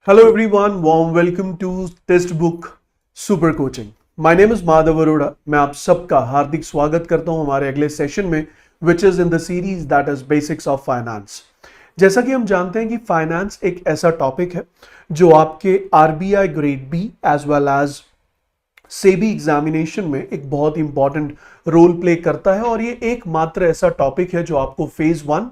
Hello everyone, warm welcome to Testbook Super Coaching. My name is Madhav Sir. मैं आप सबका हार्दिक स्वागत करता हूं हमारे अगले सेशन में which is in the series that is Basics of Finance. जैसा कि हम जानते हैं कि फाइनेंस एक ऐसा टॉपिक है जो आपके RBI Grade B as well as SEBI examination में एक बहुत इंपॉर्टेंट रोल प्ले करता है और ये एकमात्र ऐसा टॉपिक है जो आपको phase 1,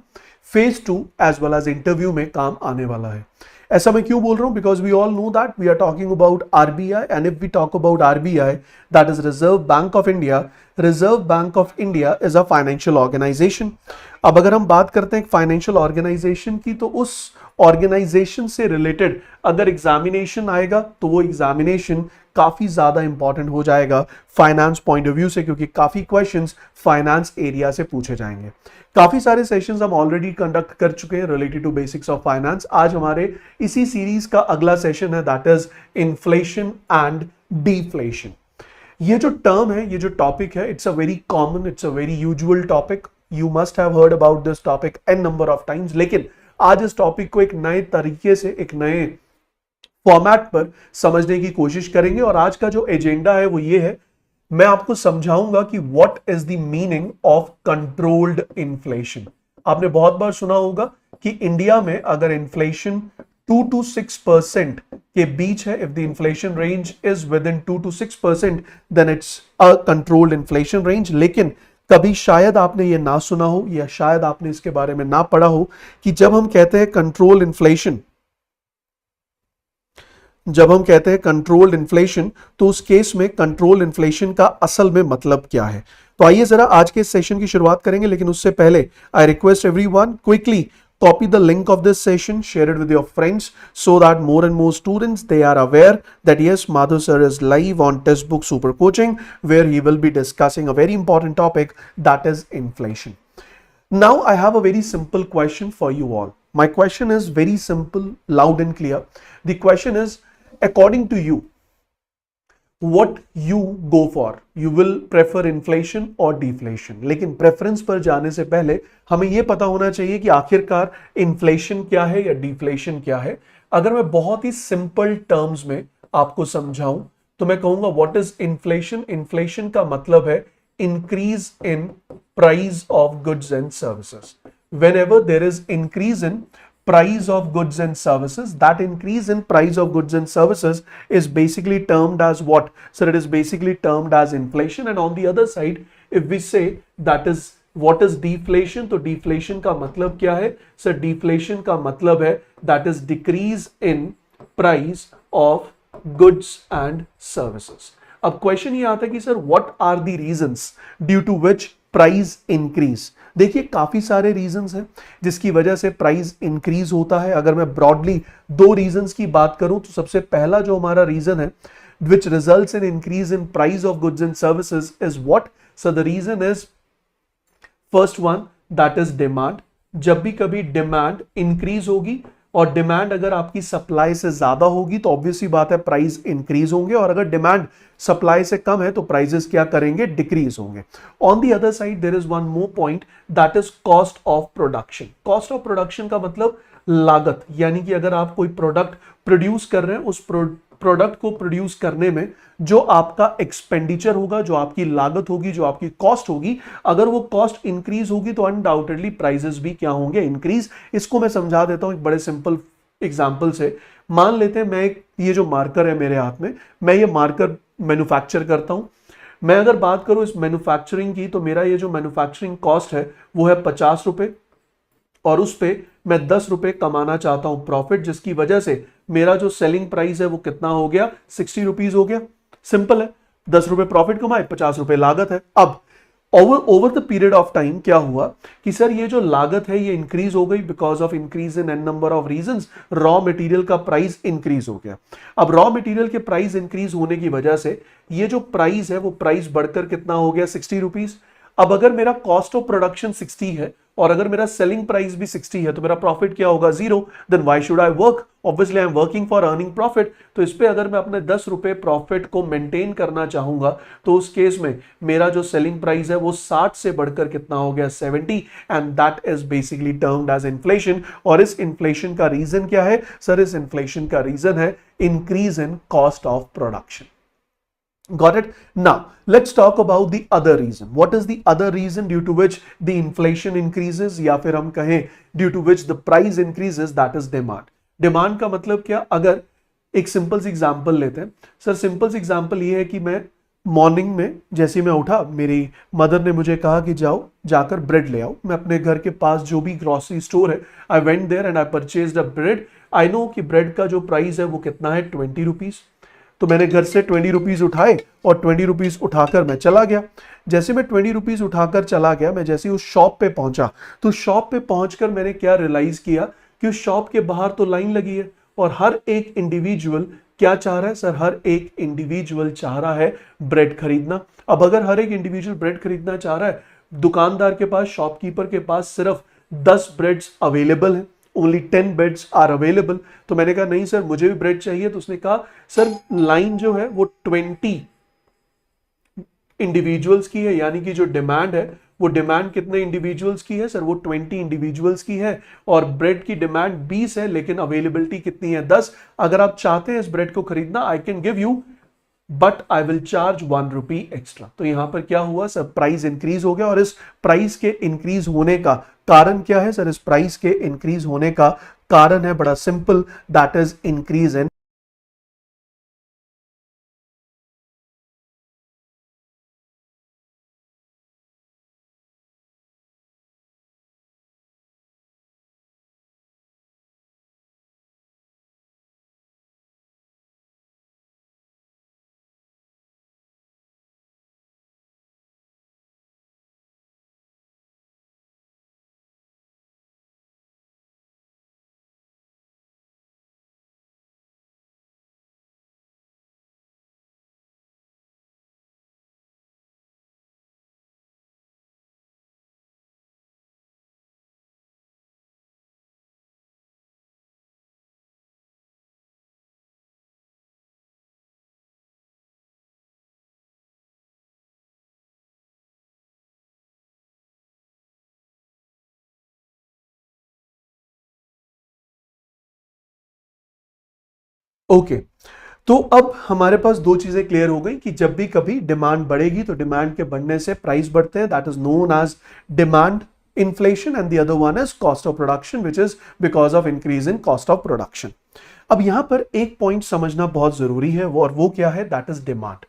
phase 2 as well as interview में काम आने वाला है। ऐसा मैं क्यों बोल रहा हूं? Because we all know that we are talking about RBI and if we talk about RBI that is Reserve Bank of India. Reserve Bank of India is a financial organisation. अब अगर हम बात करते हैं फाइनेंशियल ऑर्गेनाइजेशन की, तो उस organisation से रिलेटेड अगर एग्जामिनेशन आएगा तो वो एग्जामिनेशन काफी ज्यादा इंपॉर्टेंट हो जाएगा फाइनेंस पॉइंट ऑफ व्यू से, क्योंकि काफी क्वेश्चंस फाइनेंस एरिया से पूछे जाएंगे। काफी सारे सेशंस हम ऑलरेडी कंडक्ट कर चुके हैं related to basics of finance. आज हमारे इसी सीरीज का अगला सेशन है that is inflation and deflation. ये जो टर्म है, ये जो टॉपिक है, it's a very common, it's a very usual topic. You must have heard about this topic n number of times, लेकिन आज इस टॉपिक को एक नए तरीके से, एक नए फॉर्मेट पर समझने की कोशिश करेंगे। और आज का जो एजेंडा है वो ये है, मैं आपको समझाऊंगा कि what is the meaning of controlled inflation. आपने बहुत बार सुना होगा कि इंडिया में अगर इन्फ्लेशन 2 to 6% के बीच है, if the inflation range is within 2 to 6%, then it's a controlled inflation range. लेकिन कभी शायद आपने ये ना सुना हो या शायद आपने इसके बारे में ना पढ़ा हो कि जब हम कहते हैं कंट्रोल इन्फ्लेशन, जब हम कहते हैं कंट्रोल्ड इन्फ्लेशन, तो उस केस में कंट्रोल इन्फ्लेशन का असल में मतलब क्या है। तो आइए जरा आज के सेशन की शुरुआत करेंगे, लेकिन उससे पहले I request everyone quickly copy the link of this session, share it with your friends so that more and more students they are aware that yes, Madhav Sir is live on Testbook Super Coaching where he will be discussing a very important topic that is inflation. Now I have a very simple question for you all. My question is very simple, loud and clear. The question is, according to you, what you go for? You will prefer inflation or deflation? लेकिन preference पर जाने से पहले हमें यह पता होना चाहिए कि आखिरकार इन्फ्लेशन क्या है या डिफ्लेशन क्या है। अगर मैं बहुत ही सिंपल टर्म्स में आपको समझाऊं तो मैं कहूंगा व्हाट इज इन्फ्लेशन। इन्फ्लेशन का मतलब है increase in price of goods and services. Whenever there is increase in price of goods and services, that increase in price of goods and services is basically termed as what? So it is basically termed as inflation. And on the other side, if we say that is what is deflation, तो deflation का मतलब क्या है? So deflation का मतलब है that is decrease in price of goods and services. अब question ये आता है कि sir what are the reasons due to which price increase. देखिए काफी सारे रीजंस हैं जिसकी वजह से प्राइस इंक्रीज होता है। अगर मैं ब्रॉडली दो रीजंस की बात करूं तो सबसे पहला जो हमारा रीजन है which results in increase in price of goods and services is what? So the reason is first one that is demand. जब भी कभी डिमांड इंक्रीज होगी और डिमांड अगर आपकी सप्लाई से ज्यादा होगी तो ऑब्वियसली बात है प्राइस इंक्रीज होंगे, और अगर डिमांड सप्लाई से कम है तो प्राइसेस क्या करेंगे? डिक्रीज होंगे। On the other side there is one more point that is cost of production. Cost of production का मतलब लागत, यानी कि अगर आप कोई प्रोडक्ट प्रोड्यूस कर रहे हैं, उस प्रोडक्ट को प्रोड्यूस करने में जो आपका एक्सपेंडिचर होगा, जो आपकी लागत होगी, जो आपकी कॉस्ट होगी, अगर वो कॉस्ट इंक्रीज होगी तो अनडाउटेडली प्राइसेस भी क्या होंगे? इंक्रीज। इसको मैं समझा देता हूं एक बड़े सिंपल एग्जांपल से। मान लेते हैं मैं ये जो मार्कर है मेरे हाथ में, मैं ये मार्कर मैन्युफैक्चर करता हूं। मैं अगर बात करूं इस मैन्युफैक्चरिंग की, तो मेरा ये जो मैन्युफैक्चरिंग कॉस्ट है वो है 50 रुपए, और उस पे मैं 10 रुपए कमाना चाहता हूं प्रॉफिट, जिसकी वजह से मेरा जो सेलिंग प्राइस है वो कितना हो गया? 60 रुपीज हो गया। सिंपल है, 10 रुपए प्रॉफिट कमाए, 50 रुपए लागत है। अब over the period of time क्या हुआ कि सर ये जो लागत है ये इंक्रीज हो गई because of increase in an number of reasons. Raw material का प्राइस इंक्रीज हो गया। अब रॉ मटेरियल के प्राइस इंक्रीज होने की वजह से ये जो प्राइस है वो प्राइस बढ़कर कितना हो गया? 60 रुपीज। अब अगर मेरा कॉस्ट ऑफ प्रोडक्शन 60 है और अगर मेरा सेलिंग प्राइस भी 60 है तो मेरा प्रॉफिट क्या होगा, 0। Then why should I work, obviously I am working for earning profit. तो इस पे अगर मैं अपने 10 रुपए प्रॉफिट को मेंटेन करना चाहूंगा तो उस केस में मेरा जो सेलिंग प्राइस है वो 60 से बढ़कर कितना हो गया, 70, and that is basically termed as inflation. और इस इन्फ्लेशन का रीजन क्या है सर, इस इन्फ्लेशन का रीजन है increase in cost of production. Got it? Now, let's talk about the other reason. What is the other reason due to which the inflation increases, या फिर हम कहें due to which the price increases, that is demand. Demand का मतलब क्या, अगर एक simple सी example लेते हैं सर, सिंपल सी एग्जांपल ये है कि मैं मॉर्निंग में जैसे मैं उठा, मेरी मदर ने मुझे कहा कि जाओ जाकर ब्रेड ले आओ। मैं अपने घर के पास जो भी ग्रोसरी स्टोर है, I went there and I purchased a bread. I know कि ब्रेड का जो प्राइस है वो कितना है, 20 रुपीज। तो मैंने घर से 20 रुपीज उठाए और 20 रुपीज उठाकर मैं चला गया। जैसे मैं 20 रुपीज उठाकर चला गया, मैं जैसे उस शॉप पे पहुंचा तो शॉप पे पहुंचकर मैंने क्या रियलाइज किया कि उस शॉप के बाहर तो लाइन लगी है और हर एक इंडिविजुअल क्या चाह रहा है सर, हर एक इंडिविजुअल चाह रहा है ब्रेड खरीदना। अब अगर हर एक इंडिविजुअल ब्रेड खरीदना चाह रहा है, दुकानदार के पास, शॉपकीपर के पास सिर्फ 10 ब्रेड्स अवेलेबल हैं, ओनली 10 बेड्स आर अवेलेबल। तो मैंने कहा नहीं सर मुझे भी ब्रेड चाहिए। तो उसने कहा सर लाइन जो है वो 20 इंडिविजुअल्स की है, यानी कि जो डिमांड है वो डिमांड कितने इंडिविजुअल्स की है सर, वो 20 इंडिविजुअल्स की है। और ब्रेड की डिमांड 20 है लेकिन अवेलेबिलिटी कितनी है, 10। अगर आप चाहते हैं इस ब्रेड को खरीदना, I can give you, but I will charge 1 rupee extra. तो यहां पर क्या हुआ सर, प्राइस इंक्रीज हो गया। और इस प्राइस के इंक्रीज होने का कारण क्या है सर, इस प्राइस के इंक्रीज होने का कारण है बड़ा simple, that is increase in. Okay, तो अब हमारे पास दो चीजें क्लियर हो गई कि जब भी कभी डिमांड बढ़ेगी तो डिमांड के बढ़ने से प्राइस बढ़ते हैं, that is known as demand inflation, and the other one is cost of production which is because of increase in cost of production. अब यहां पर एक पॉइंट समझना बहुत जरूरी है, और वो क्या है, दैट इज डिमांड।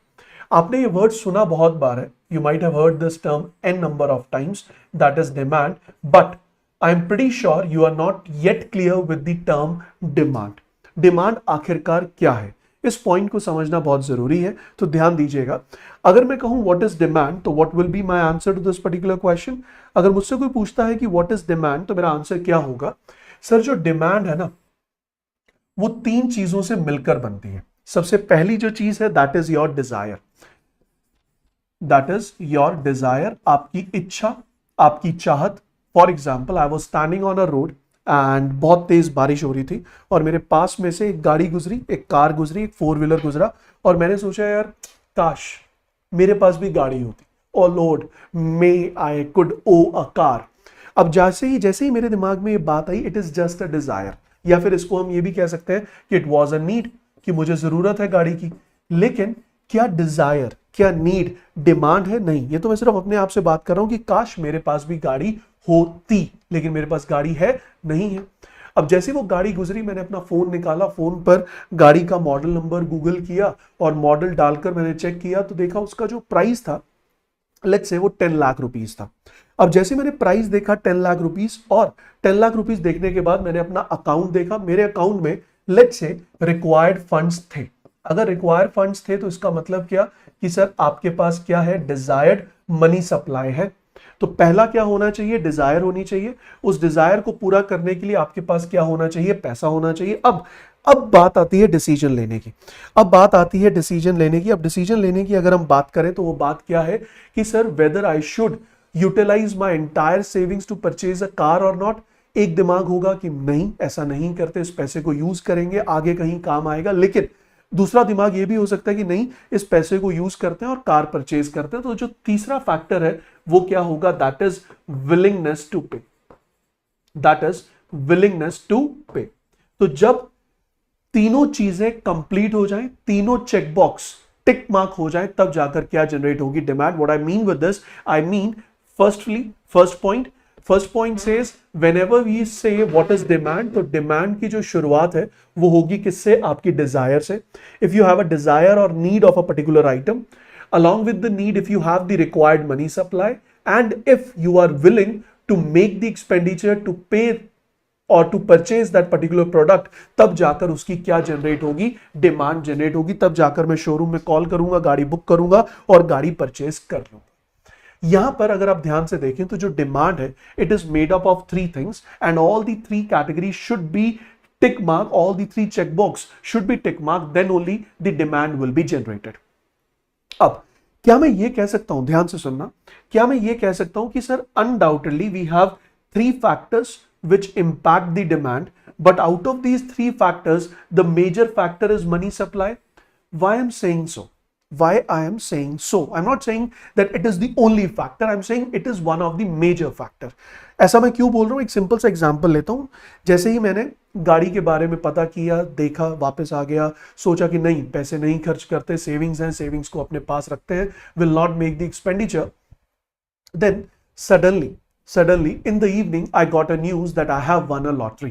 आपने ये वर्ड सुना बहुत बार है, you might have heard this term n number of times, that is demand, but I am pretty sure you are not yet clear with the term demand. Demand आखिरकार क्या है, इस पॉइंट को समझना बहुत जरूरी है, तो ध्यान दीजिएगा। अगर मैं कहूं व्हाट इज डिमांड, तो what will be my answer to this particular question. अगर मुझसे कोई पूछता है कि व्हाट इज डिमांड, तो मेरा आंसर क्या होगा सर, जो डिमांड है ना वो 3 चीजों से मिलकर बनती है। सबसे पहली जो चीज है that is your desire, that is your desire, आपकी इच्छा, आपकी चाहत। For example, I was standing on a road and बहुत तेज बारिश हो रही थी और मेरे पास में से एक गाड़ी गुजरी, एक कार गुजरी, एक 4 व्हीलर गुजरा, और मैंने सोचा यार काश मेरे पास भी गाड़ी होती, O lord may I could own a car. अब जैसे ही मेरे दिमाग में ये बात आई, it is just a desire, या फिर इसको हम ये भी कह सकते हैं कि इट वॉज अ नीड, कि मुझे जरूरत है गाड़ी की। लेकिन क्या डिजायर, क्या नीड डिमांड है? नहीं, ये तो मैं सिर्फ अपने आप से बात कर रहा हूं कि काश मेरे पास भी गाड़ी होती, लेकिन मेरे पास गाड़ी है नहीं है। अब जैसे वो गाड़ी गुजरी, मैंने अपना फोन निकाला, फोन पर गाड़ी का मॉडल नंबर गूगल किया और मॉडल डालकर मैंने चेक किया तो देखा उसका जो प्राइस था, लेट्स से वो 10 लाख रुपीस था। अब जैसे मैंने प्राइस देखा 10 लाख रुपीस, और 10 लाख रुपीस देखने के बाद मैंने अपना अकाउंट देखा, मेरे अकाउंट में लेट्स से रिक्वायर्ड फंड्स थे। अगर रिक्वायर्ड फंड्स थे तो इसका मतलब क्या कि सर आपके पास क्या है, डिजायर्ड मनी सप्लाई है। तो पहला क्या होना चाहिए, डिजायर होनी चाहिए। उस डिजायर को पूरा करने के लिए आपके पास क्या होना चाहिए, पैसा होना चाहिए। अब बात आती है डिसीजन लेने की, अब बात आती है डिसीजन लेने की। अब डिसीजन लेने की अगर हम बात करें तो वो बात क्या है कि sir whether I should utilise my entire savings to purchase a car और नॉट? एक दिमाग होगा कि नहीं, ऐसा नहीं करते, इस पैसे को यूज करेंगे, आगे कहीं काम आएगा। लेकिन दूसरा दिमाग ये भी हो सकता है कि नहीं, इस पैसे को यूज करते हैं और कार परचेज करते हैं। तो जो तीसरा फैक्टर है वो क्या होगा? दैट इज विलिंगनेस टू पे। दैट इज विलिंगनेस टू पे। तो जब तीनों चीजें कंप्लीट हो जाएं, तीनों चेकबॉक्स टिक मार्क हो जाए, तब जाकर क्या जनरेट होगी? Demand. What I mean with this, I mean first point says whenever we say what is demand, तो डिमांड की जो शुरुआत है वो होगी किससे? आपकी डिजायर से। If you have a desire और need of a particular item, along with the need, if you have the required money supply, and if you are willing to make the expenditure to pay or to purchase that particular product, तब जाकर उसकी क्या generate होगी? Demand generate होगी। तब जाकर मैं showroom में कॉल करूंगा, गाड़ी बुक करूंगा और गाड़ी परचेज कर लूंगा। यहां पर अगर आप ध्यान से देखें तो जो डिमांड है, it is made up of three things and all the three category should be tick mark, all the three check box should be tick mark, then only the demand will be generated. अब क्या मैं ये कह सकता हूं, ध्यान से सुनना, क्या मैं ये कह सकता हूं कि sir undoubtedly we have three factors which impact the demand, but out of these three factors the major factor is money supply? Why I'm saying so? Why I am saying so? I'm not saying that it is the only factor, I'm saying it is one of the major factor. ऐसा मैं क्यों बोल रहा हूं? एक simple सा example लेता हूं। जैसे ही मैंने गाड़ी के बारे में पता किया, देखा, वापस आ गया, सोचा कि नहीं, पैसे नहीं खर्च करते, सेविंग्स हैं, सेविंग्स को अपने पास रखते हैं, will not make the expenditure, then suddenly in the evening I got a news that I have won a lottery.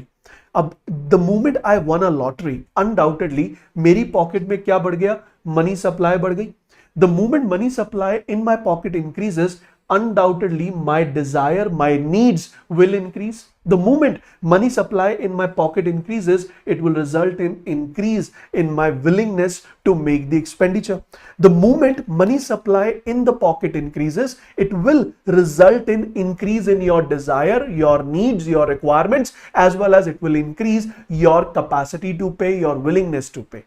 अब the moment I won a lottery, undoubtedly मेरी पॉकेट में क्या बढ़ गया? मनी सप्लाई बढ़ गई। The moment money supply in my pocket increases, undoubtedly my desire, my needs will increase. The moment money supply in my pocket increases, it will result in increase in my willingness to make the expenditure. The moment money supply in the pocket increases, it will result in increase in your desire, your needs, your requirements, as well as it will increase your capacity to pay, your willingness to pay.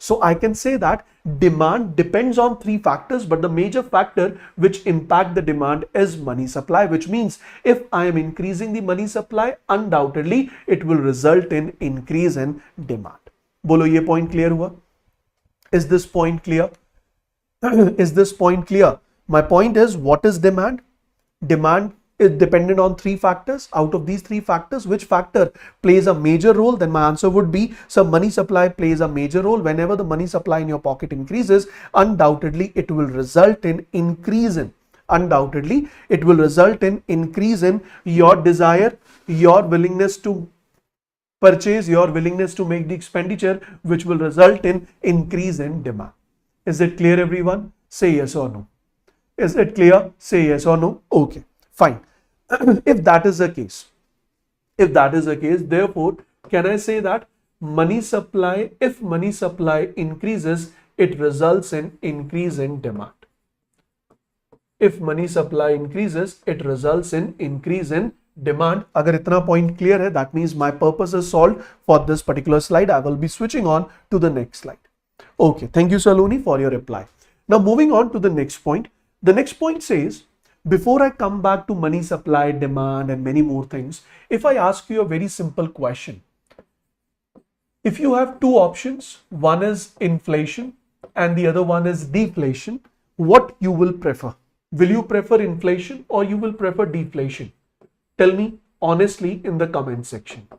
So I can say that demand depends on three factors, but the major factor which impact the demand is money supply, which means if I am increasing the money supply, undoubtedly it will result in increase in demand. बोलो ये point clear हुआ? Is this point clear? Is this point clear? My point is, what is demand? Demand is dependent on three factors. Out of these three factors, which factor plays a major role? Then my answer would be some money supply plays a major role. Whenever the money supply in your pocket increases, undoubtedly it will result in increase in, undoubtedly it will result in increase in your desire, your willingness to purchase, your willingness to make the expenditure, which will result in increase in demand. Is it clear, everyone? Say yes or no. Is it clear? Say yes or no. Okay, fine. If that is the case, therefore, can I say that money supply, if money supply increases, it results in increase in demand. If money supply increases, it results in increase in demand. अगर इतना point clear है, that means my purpose is solved for this particular slide. I will be switching on to the next slide. Okay, thank you, Saloni, for your reply. Now moving on to the next point. The next point says, before I come back to money supply, demand, and many more things, if I ask you a very simple question, if you have two options, one is inflation and the other one is deflation, what you will prefer? Will you prefer inflation or you will prefer deflation? Tell me honestly in the comment section.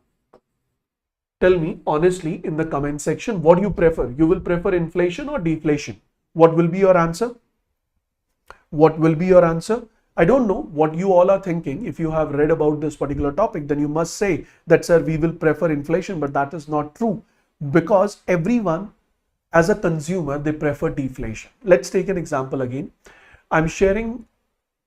Tell me honestly in the comment section what you prefer. You will prefer inflation or deflation? What will be your answer? What will be your answer? I don't know what you all are thinking. If you have read about this particular topic, then you must say that, sir, we will prefer inflation, but that is not true, because everyone as a consumer, they prefer deflation. Let's take an example again. I'm sharing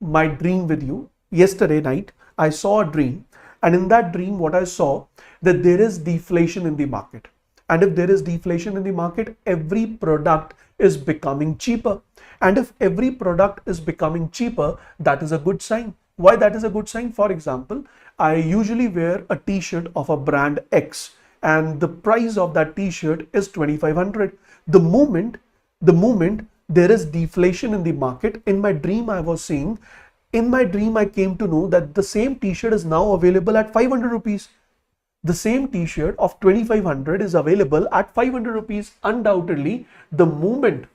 my dream with you. Yesterday night, I saw a dream, and in that dream, what I saw, that there is deflation in the market. And if there is deflation in the market, every product is becoming cheaper. And if every product is becoming cheaper, that is a good sign. Why that is a good sign? For example, I usually wear a t-shirt of a brand X, and the price of that t-shirt is 2,500. The moment there is deflation in the market, in my dream I was seeing In my dream, I came to know that the same t-shirt is now available at 500 rupees. The same t-shirt of 2500 is available at 500 rupees. Undoubtedly, the moment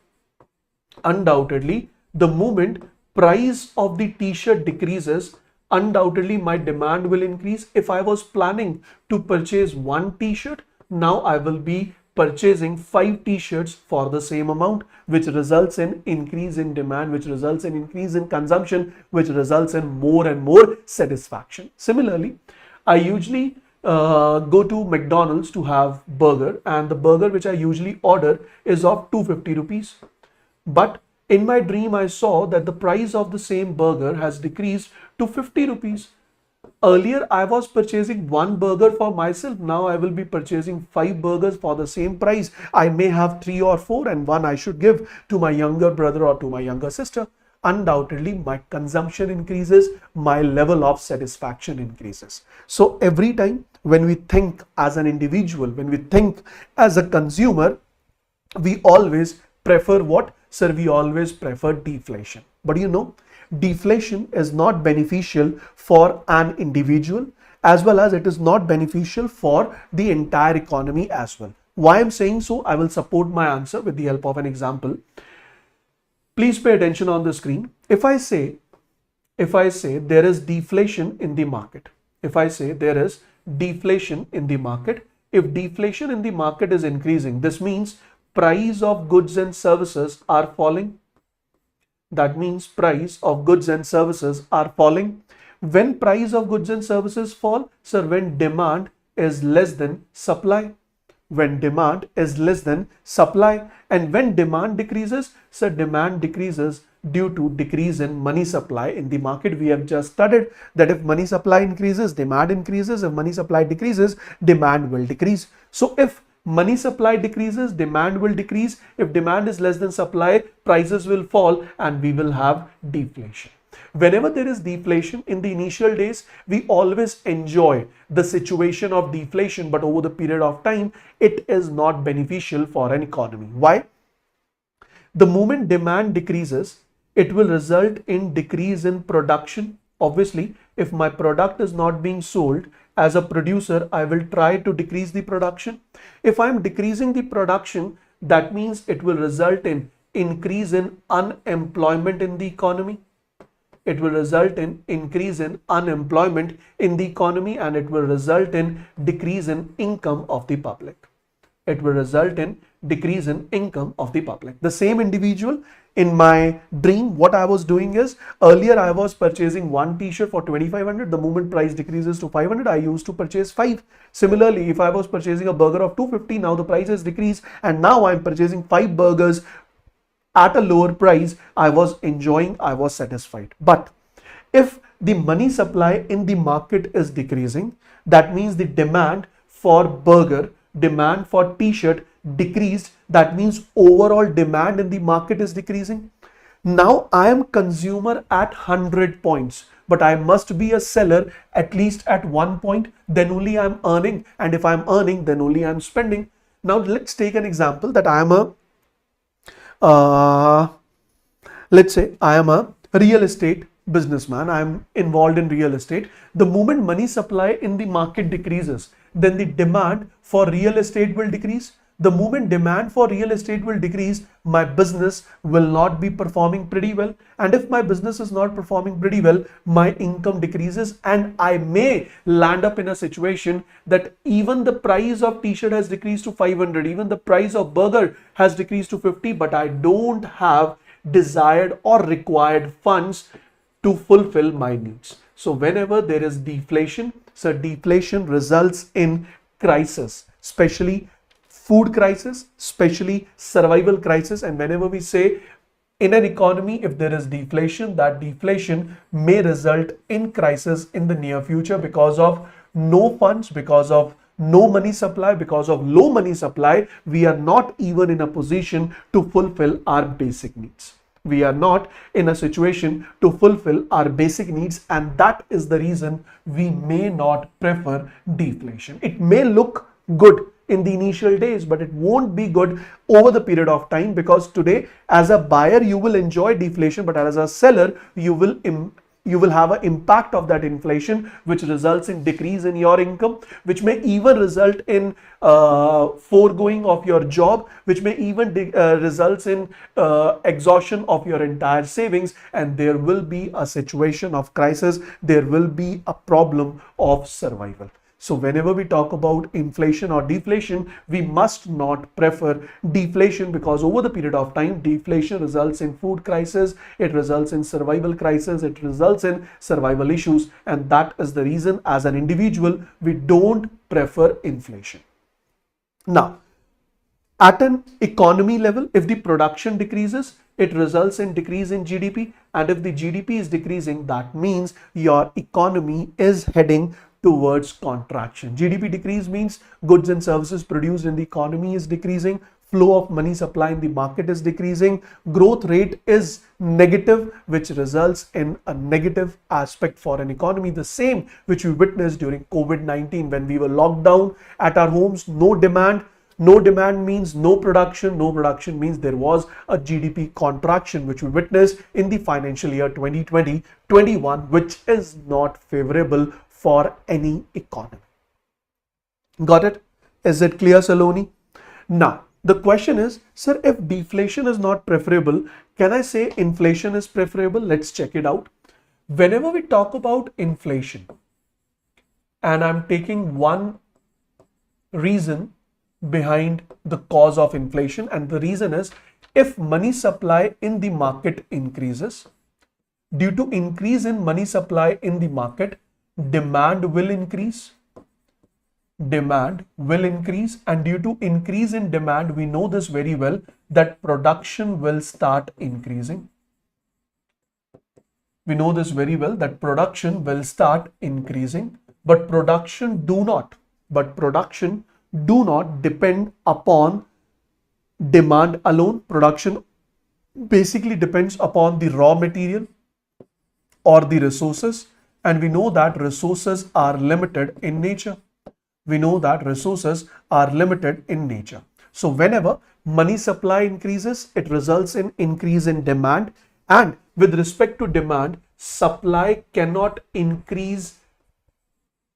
price of the t-shirt decreases, undoubtedly my demand will increase. If I was planning to purchase one t-shirt, now I will be purchasing 5 t-shirts for the same amount, which results in increase in demand, which results in increase in consumption, which results in more and more satisfaction. Similarly, I usually go to McDonald's to have burger, and the burger which I usually order is of 250 rupees. But in my dream, I saw that the price of the same burger has decreased to 50 rupees. Earlier, I was purchasing one burger for myself. Now I will be purchasing 5 burgers for the same price. I may have 3 or 4, and one I should give to my younger brother or to my younger sister. Undoubtedly, my consumption increases, my level of satisfaction increases. So every time when we think as an individual, when we think as a consumer, we always prefer what? Sir, we always prefer deflation. But you know, deflation is not beneficial for an individual, as well as it is not beneficial for the entire economy as well. Why I'm saying so? I will support my answer with the help of an example. Please pay attention on the screen. If I say there is deflation in the market, if I say there is deflation in the market, if deflation in the market is increasing, this means price of goods and services are falling. That means price of goods and services are falling. When price of goods and services fall, sir, when demand is less than supply. When demand is less than supply, and when demand decreases, sir, demand decreases due to decrease in money supply in the market. We have just studied that if money supply increases, demand increases. If money supply decreases, demand will decrease. So if money supply decreases, demand will decrease. If demand is less than supply, prices will fall and we will have deflation. Whenever there is deflation in the initial days, we always enjoy the situation of deflation, but over the period of time, it is not beneficial for an economy. Why? The moment demand decreases, it will result in decrease in production. Obviously, if my product is not being sold, as a producer, I will try to decrease the production. If I am decreasing the production, that means it will result in increase in unemployment in the economy. It will result in increase in unemployment in the economy, and it will result in decrease in income of the public. It will result in decrease in income of the public. The same individual in my dream, what I was doing is, earlier I was purchasing one t-shirt for 2500. The moment price decreases to 500, I used to purchase 5. Similarly, if I was purchasing a burger of 250, now the price has decreased and now I'm purchasing 5 burgers at a lower price. I was enjoying, I was satisfied. But if the money supply in the market is decreasing, that means the demand for burger, demand for t-shirt decreased. That means overall demand in the market is decreasing. Now I am consumer at 100 points, but I must be a seller at least at 1 point, then only I'm earning, and if I'm earning, then only I'm spending. Now let's take an example that I am a let's say I am a real estate businessman. I am involved in real estate. The moment money supply in the market decreases, then the demand for real estate will decrease. The moment demand for real estate will decrease, my business will not be performing pretty well. And if my business is not performing pretty well, my income decreases, and I may land up in a situation that even the price of t-shirt has decreased to 500, even the price of burger has decreased to 50, but I don't have desired or required funds to fulfill my needs. So whenever there is deflation, so deflation results in crisis, especially food crisis, especially survival crisis. And whenever we say in an economy, if there is deflation, that deflation may result in crisis in the near future because of no funds, because of no money supply, because of low money supply. We are not even in a position to fulfill our basic needs. We are not in a situation to fulfill our basic needs, and that is the reason we may not prefer deflation. It may look good in the initial days, but it won't be good over the period of time, because today as a buyer you will enjoy deflation, but as a seller you will you will have an impact of that inflation, which results in decrease in your income, which may even result in foregoing of your job, which may even results in exhaustion of your entire savings, and there will be a situation of crisis, there will be a problem of survival. So whenever we talk about inflation or deflation, we must not prefer deflation, because over the period of time, deflation results in food crisis, it results in survival crisis, it results in survival issues, and that is the reason as an individual we don't prefer inflation. Now, at an economy level, if the production decreases, it results in decrease in GDP, and if the GDP is decreasing, that means your economy is heading towards contraction. GDP decrease means goods and services produced in the economy is decreasing, flow of money supply in the market is decreasing, growth rate is negative, which results in a negative aspect for an economy. The same which we witnessed during COVID-19 when we were locked down at our homes, no demand. No demand means no production. No production means there was a GDP contraction, which we witnessed in the financial year 2020-21, which is not favorable for any economy. Got it? Is it clear, Saloni? Now, the question is, sir, if deflation is not preferable, can I say inflation is preferable? Let's check it out. Whenever we talk about inflation, and I'm taking one reason behind the cause of inflation, and the reason is if money supply in the market increases, due to increase in money supply in the market, demand will increase. Demand will increase, and due to increase in demand, we know this very well, that production will start increasing. We know this very well, that production will start increasing, but production do not depend upon demand alone. Production basically depends upon the raw material or the resources, and we know that resources are limited in nature. We know that resources are limited in nature. So whenever money supply increases, it results in increase in demand, and with respect to demand, supply cannot increase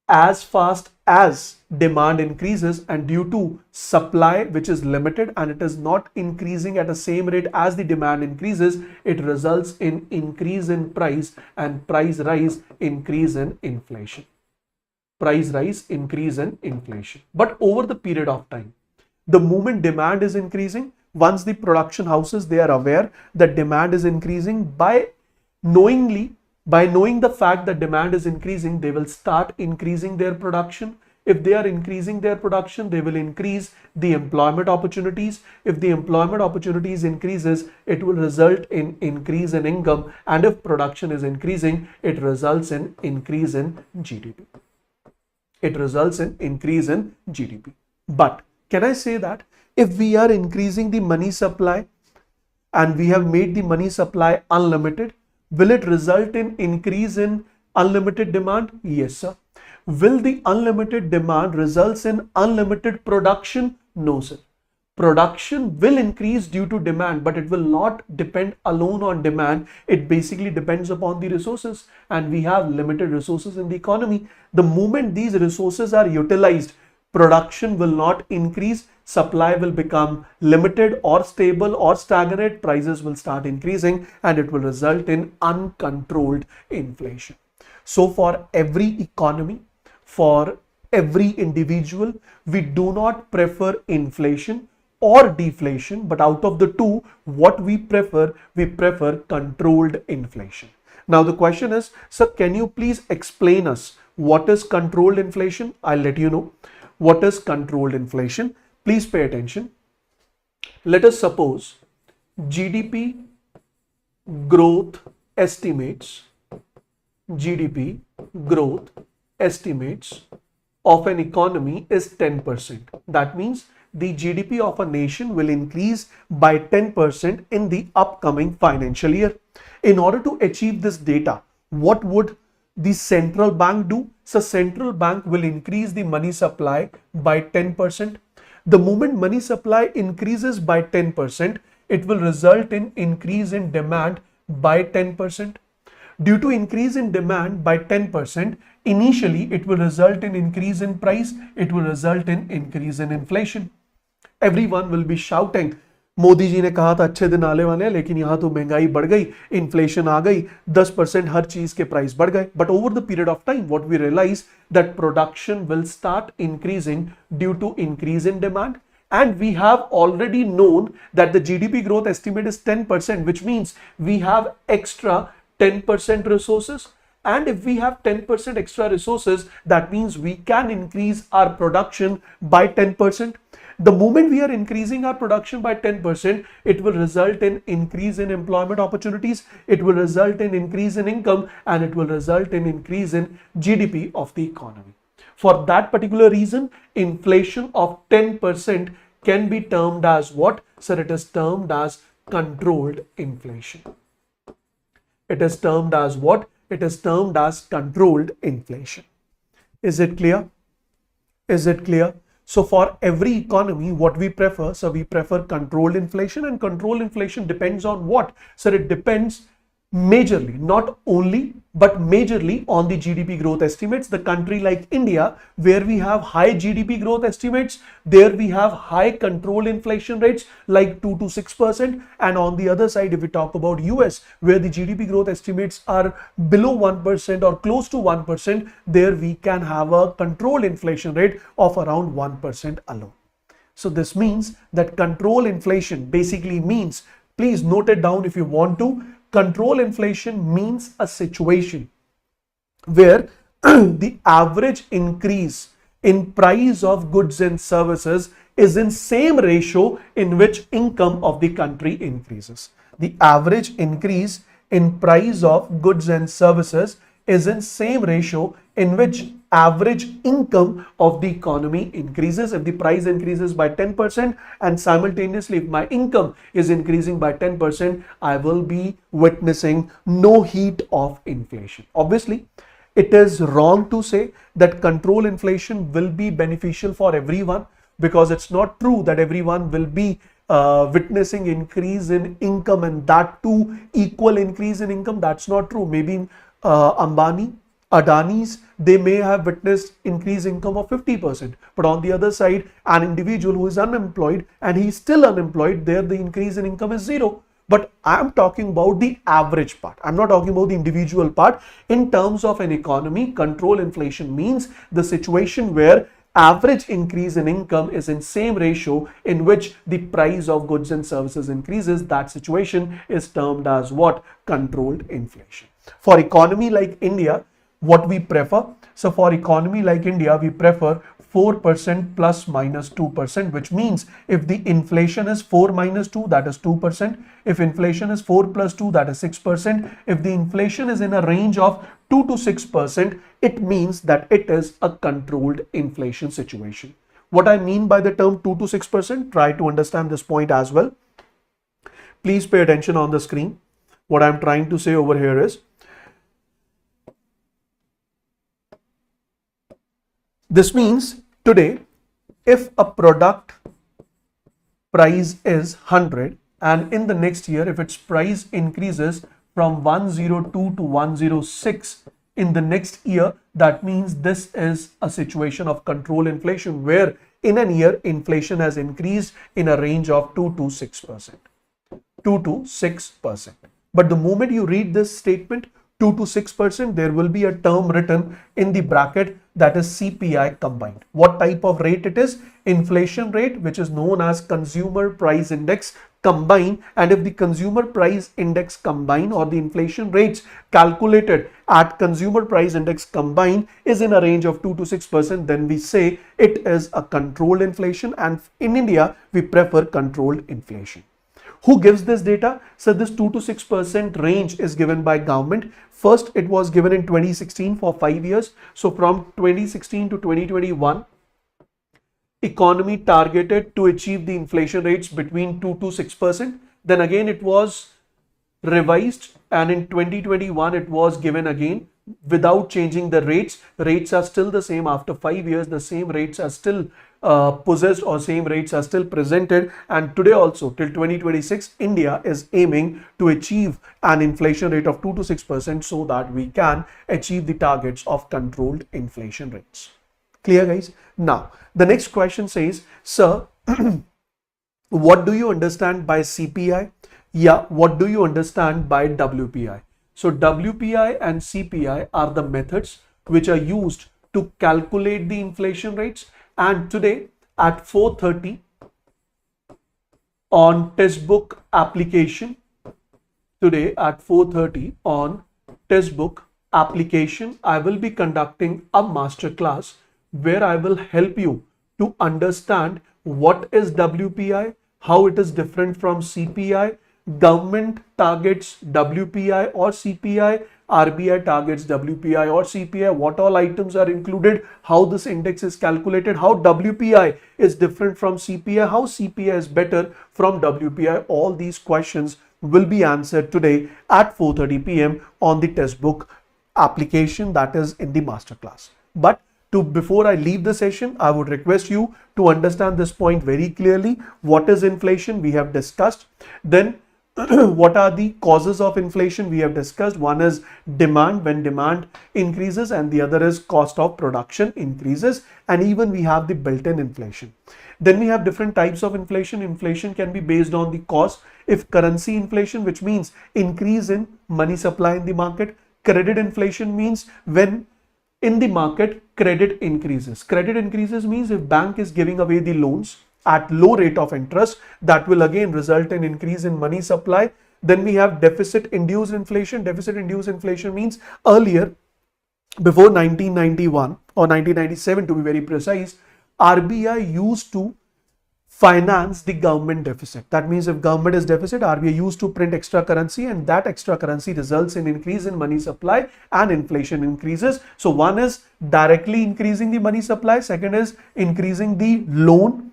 as fast as demand increases, and due to supply which is limited and it is not increasing at the same rate as the demand increases, it results in increase in price, and price rise, increase in inflation. Price rise, increase in inflation. But over the period of time, the moment demand is increasing, once the production houses, they are aware that demand is increasing, by knowing the fact that demand is increasing, they will start increasing their production. If they are increasing their production, they will increase the employment opportunities. If the employment opportunities increases, it will result in increase in income, and if production is increasing, it results in increase in GDP. It results in increase in GDP. But can I say that if we are increasing the money supply and we have made the money supply unlimited, will it result in increase in unlimited demand? Yes, sir. Will the unlimited demand results in unlimited production? No, sir. Production will increase due to demand, but it will not depend alone on demand. It basically depends upon the resources, and we have limited resources in the economy. The moment these resources are utilized, production will not increase, supply will become limited or stable or stagnant, prices will start increasing, and it will result in uncontrolled inflation. So for every economy, for every individual, we do not prefer inflation or deflation, but out of the two, what we prefer controlled inflation. Now the question is, sir, can you please explain us what is controlled inflation? I'll let you know what is controlled inflation. Please pay attention. Let us suppose GDP growth estimates of an economy is 10%. That means the GDP of a nation will increase by 10% in the upcoming financial year. In order to achieve this data, what would the central bank do? So central bank will increase the money supply by 10%. The moment money supply increases by 10%, it will result in increase in demand by 10%. Due to increase in demand by 10%, initially it will result in increase in price, it will result in increase in inflation. Everyone will be shouting, Modi ji ने कहा था अच्छे दिन आने वाले हैं, लेकिन यहां तो महंगाई बढ़ गई, इन्फ्लेशन आ गई, 10% हर चीज के प्राइस बढ़ गए. But over the period of time what we realise that production will start increasing due to increase in demand. And we have already known that the GDP growth estimate is 10%, which means we have extra 10% resources. And if we have 10% extra resources, that means we can increase our production by 10%. The moment we are increasing our production by 10%, it will result in increase in employment opportunities, it will result in increase in income, and it will result in increase in GDP of the economy. For that particular reason, inflation of 10% can be termed as what? Sir, it is termed as controlled inflation. It is termed as what? It is termed as controlled inflation. Is it clear? Is it clear? So for every economy, what we prefer, so we prefer controlled inflation, and controlled inflation depends on what? Sir, it depends majorly, not only, but majorly on the GDP growth estimates. The country like India, where we have high GDP growth estimates, there we have high controlled inflation rates like 2 to 6%. And on the other side, if we talk about US, where the GDP growth estimates are below 1% or close to 1%, there we can have a controlled inflation rate of around 1% alone. So this means that control inflation basically means, please note it down if you want to, control inflation means a situation where the average increase in price of goods and services is in same ratio in which income of the country increases. The average increase in price of goods and services is in same ratio in which average income of the economy increases. If the price increases by 10% and simultaneously if my income is increasing by 10%, I will be witnessing no heat of inflation. Obviously, it is wrong to say that control inflation will be beneficial for everyone, because it's not true that everyone will be witnessing increase in income, and that too equal increase in income. That's not true. Maybe Ambani, Adani's, they may have witnessed increased income of 50%, but on the other side, an individual who is unemployed and he's still unemployed, there the increase in income is zero. But I'm talking about the average part. I'm not talking about the individual part. In terms of an economy, control inflation means the situation where average increase in income is in same ratio in which the price of goods and services increases. That situation is termed as what? Controlled inflation. For economy like India, what we prefer? So for economy like India, we prefer 4% plus minus 2%, which means if the inflation is 4 minus 2, that is 2%. If inflation is 4 plus 2, that is 6%. If the inflation is in a range of 2 to 6%, it means that it is a controlled inflation situation. What I mean by the term 2 to 6%, try to understand this point as well. Please pay attention on the screen. What I'm trying to say over here is, this means today, if a product price is 100 and in the next year, if its price increases from 102 to 106 in the next year, that means this is a situation of control inflation where in a year inflation has increased in a range of 2 to 6%. 2 to 6%. But the moment you read this statement, 2 to 6%, there will be a term written in the bracket that is CPI combined. What type of rate it is? Inflation rate, which is known as consumer price index combined. And if the consumer price index combined or the inflation rates calculated at consumer price index combined is in a range of 2 to 6%, then we say it is a controlled inflation. And in India, we prefer controlled inflation. Who gives this data? So this 2 to 6% range is given by government. First, it was given in 2016 for 5 years. So from 2016 to 2021, economy targeted to achieve the inflation rates between 2 to 6%. Then again, it was revised, and in 2021, it was given again without changing the rates. Rates are still the same after 5 years. The same rates are still possessed or same rates are still presented, and today also till 2026 India is aiming to achieve an inflation rate of 2 to 6% so that we can achieve the targets of controlled inflation rates. Clear, guys? Now the next question says, sir, what do you understand by CPI? Yeah, what do you understand by WPI? So WPI and CPI are the methods which are used to calculate the inflation rates, and today at 4:30 on Testbook application, today at 4:30 on Testbook application, I will be conducting a masterclass where I will help you to understand what is WPI, how it is different from CPI, government targets WPI or CPI, RBI targets WPI or CPI, what all items are included, how this index is calculated, how WPI is different from CPI, how CPI is better from WPI. All these questions will be answered today at 4:30 p.m. on the Testbook application, that is in the masterclass. But before I leave the session, I would request you to understand this point very clearly. What is inflation? We have discussed. Then what are the causes of inflation? We have discussed. One is demand, when demand increases, and the other is cost of production increases, and even we have the built-in inflation. Then we have different types of inflation. Inflation can be based on the cost. If currency inflation, which means increase in money supply in the market. Credit inflation means when in the market credit increases. Credit increases means if bank is giving away the loans at low rate of interest, that will again result in increase in money supply. Then we have deficit induced inflation. Deficit induced inflation means earlier, before 1991 or 1997 to be very precise, RBI used to finance the government deficit. That means if government is deficit, RBI used to print extra currency, and that extra currency results in increase in money supply and inflation increases. So one is directly increasing the money supply, second is increasing the loan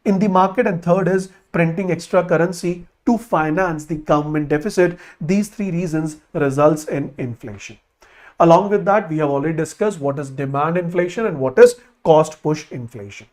in the market, and third is printing extra currency to finance the government deficit. These three reasons results in inflation. Along with that, we have already discussed what is demand inflation and what is cost push inflation.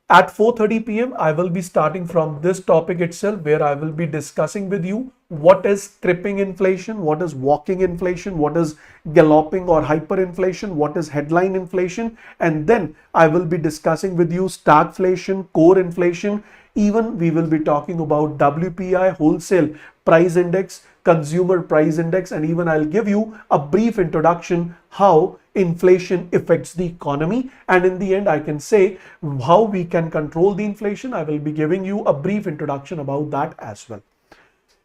At 4:30 p.m. I will be starting from this topic itself, where I will be discussing with you what is tripping inflation, what is walking inflation, what is galloping or hyperinflation, what is headline inflation, and then I will be discussing with you stagflation, core inflation. Even we will be talking about WPI, wholesale price index, consumer price index, and even I'll give you a brief introduction how inflation affects the economy, and in the end I can say how we can control the inflation. I will be giving you a brief introduction about that as well.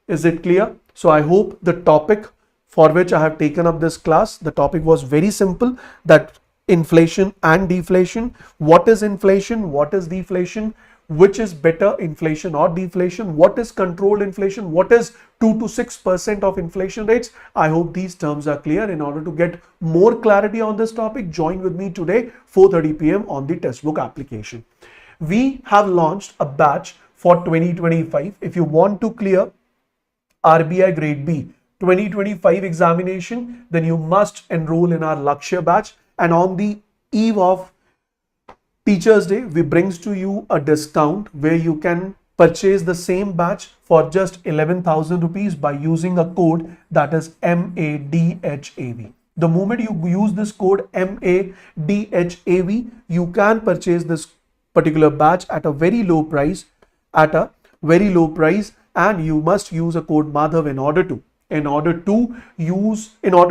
Is it clear? So I hope the topic for which I have taken up this class, the topic was very simple, that inflation and deflation. What is inflation? What is deflation? Which is better, inflation or deflation? What is controlled inflation? What is 2 to 6% of inflation rates? I hope these terms are clear. In order to get more clarity on this topic, join with me today 4:30 p.m. on the Testbook application. We have launched a batch for 2025. If you want to clear RBI Grade B 2025 examination, then you must enroll in our Lakshya batch. And on the eve of Teachers Day, we brings to you a discount where you can purchase the same batch for just 11,000 rupees by using a code that is MADHAV. The moment you use this code MADHAV, you can purchase this particular batch at a very low price, and you must use a code Madhav in order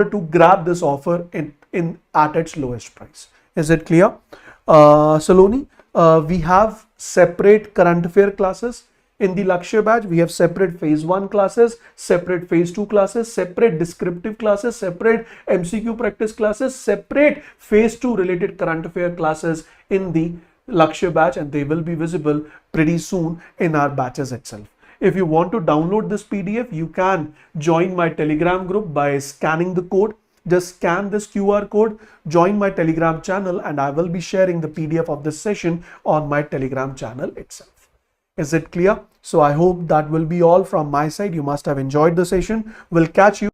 to grab this offer at its lowest price. Is it clear? Saloni, we have separate current affair classes in the Lakshya batch. We have separate phase 1 classes, separate phase 2 classes, separate descriptive classes, separate MCQ practice classes, separate phase 2 related current affair classes in the Lakshya batch, and they will be visible pretty soon in our batches itself. If you want to download this PDF, you can join my Telegram group by scanning the code. Just scan this QR code, join my Telegram channel, and I will be sharing the PDF of this session on my Telegram channel itself. Is it clear? So I hope that will be all from my side. You must have enjoyed the session. We'll catch you